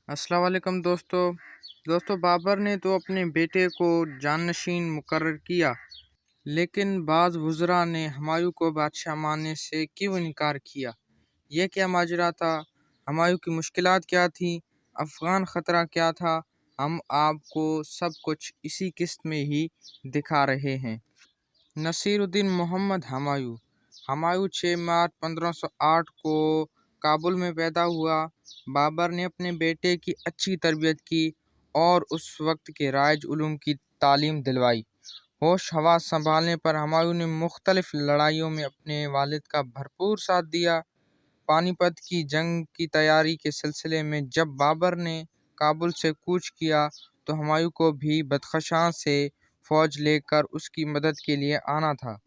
अस्सलाम वालेकुम दोस्तों बाबर ने तो अपने बेटे को जानशीन मुकर्रर किया, लेकिन बाज़ वुज़रा ने हुमायूं को बादशाह मानने से क्यों इनकार किया। यह क्या माजरा था? हुमायूं की मुश्किलात क्या थी? अफ़गान ख़तरा क्या था? हम आपको सब कुछ इसी किस्त में ही दिखा रहे हैं। नसीरुद्दीन मोहम्मद हुमायूं 6 मार्च 1508 को काबुल में पैदा हुआ। बाबर ने अपने बेटे की अच्छी तरबियत की और उस वक्त के राइज उलूम की तालीम दिलवाई। होश हवास संभालने पर हुमायूं ने मुख्तलिफ लड़ाइयों में अपने वालिद का भरपूर साथ दिया। पानीपत की जंग की तैयारी के सिलसिले में जब बाबर ने काबुल से कूच किया तो हुमायूं को भी बदख्शां से फ़ौज लेकर उसकी मदद के लिए आना था,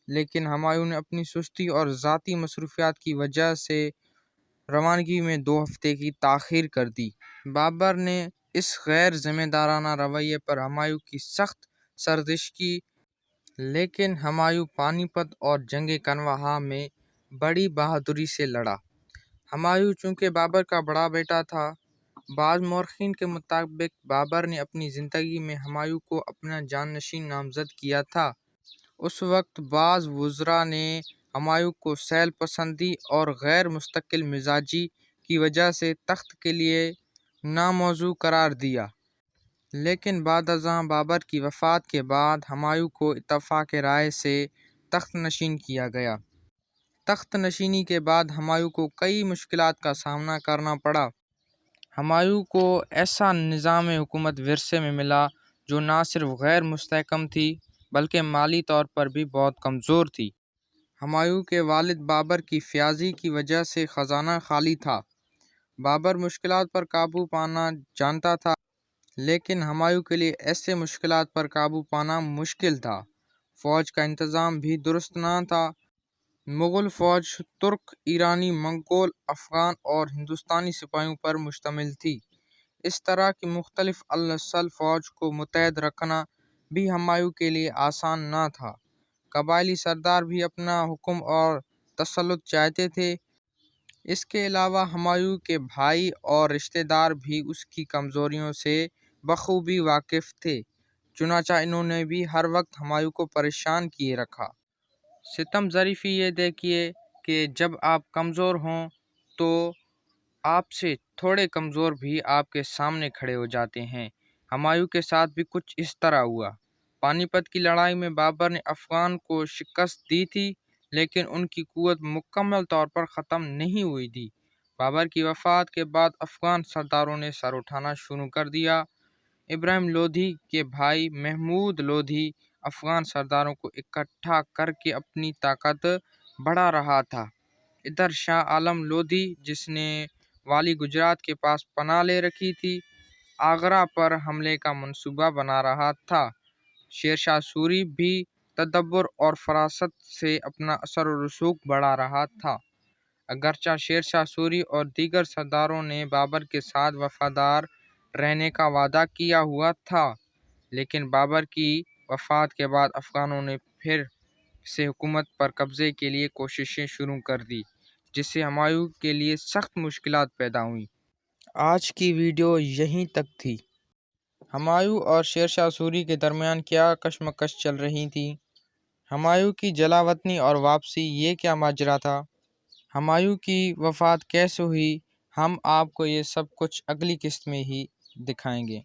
लेकिन हुमायूं ने अपनी सुस्ती और ज़ाती मसरूफियात की वजह से रवानगी में 2 हफ्ते की ताख़ीर कर दी। बाबर ने इस गैर ज़िम्मेदाराना रवैये पर हुमायूं की सख्त सर्जिश की, लेकिन हुमायूं पानीपत और जंग कनवाहा में बड़ी बहादुरी से लड़ा। हुमायूं चूँकि बाबर का बड़ा बेटा था, बाज़ मौरख़ीन के मुताबिक बाबर ने अपनी ज़िंदगी में हुमायूं को अपना जानशीन नामज़द किया था। उस वक्त बाज़ वुज़रा ने हुमायूं को सैल पसंदी और गैर मुस्तकिल मिजाजी की वजह से तख्त के लिए नामौजू करार दिया, लेकिन बाद-अज़ां बाबर की वफ़ात के बाद हुमायूं को इत्तफ़ाक़ राय से तख्त नशीन किया गया। तख्त नशीनी के बाद हुमायूं को कई मुश्किलात का सामना करना पड़ा। हुमायूं को ऐसा निज़ाम हुकूमत विरसे में मिला जो ना सिर्फ गैर मुस्तहकम थी बल्कि माली तौर पर भी बहुत कमज़ोर थी। हुमायूं के वालिद बाबर की फ़याज़ी की वजह से ख़जाना खाली था। बाबर मुश्किलात पर काबू पाना जानता था, लेकिन हुमायूं के लिए ऐसे मुश्किलात पर काबू पाना मुश्किल था। फ़ौज का इंतज़ाम भी दुरुस्त न था। मुग़ल फ़ौज तुर्क, ईरानी, मंगोल, अफ़गान और हिंदुस्तानी सिपाहियों पर मुश्तमिल थी। इस तरह की मुख्तलिफ अलसल फ़ौज को मुत्तहद रखना भी हुमायूं के लिए आसान न था। कबायली सरदार भी अपना हुक्म और तसल्लुत चाहते थे। इसके अलावा हुमायूं के भाई और रिश्तेदार भी उसकी कमज़ोरियों से बखूबी वाकिफ़ थे, चुनांचे इन्होंने भी हर वक्त हुमायूं को परेशान किए रखा। सितम ज़रीफ़ी ये देखिए कि जब आप कमज़ोर हों तो आपसे थोड़े कमज़ोर भी आपके सामने खड़े हो जाते हैं। हुमायूं के साथ भी कुछ इस तरह हुआ। पानीपत की लड़ाई में बाबर ने अफ़गान को शिकस्त दी थी, लेकिन उनकी क़ुव्वत मुकम्मल तौर पर ख़त्म नहीं हुई थी। बाबर की वफ़ात के बाद अफ़गान सरदारों ने सर उठाना शुरू कर दिया। इब्राहिम लोधी के भाई महमूद लोधी अफ़गान सरदारों को इकट्ठा करके अपनी ताकत बढ़ा रहा था। इधर शाह आलम लोधी, जिसने वाली गुजरात के पास पनाह ले रखी थी, आगरा पर हमले का मंसूबा बना रहा था। शेर शाह सूरी भी तदब्बुर और फरासत से अपना असर और रसूख बढ़ा रहा था। अगरचे शेर शाह सूरी और दीगर सरदारों ने बाबर के साथ वफ़ादार रहने का वादा किया हुआ था, लेकिन बाबर की वफ़ात के बाद अफ़गानों ने फिर से हुकूमत पर कब्ज़े के लिए कोशिशें शुरू कर दी, जिससे हुमायूं के लिए सख्त मुश्किलात पैदा हुई। आज की वीडियो यहीं तक थी। हुमायूं और शेर शाह सूरी के दरमियान क्या कशमकश चल रही थी? हुमायूं की जलावतनी और वापसी, ये क्या माजरा था? हुमायूं की वफ़ात कैसे हुई? हम आपको ये सब कुछ अगली किस्त में ही दिखाएंगे।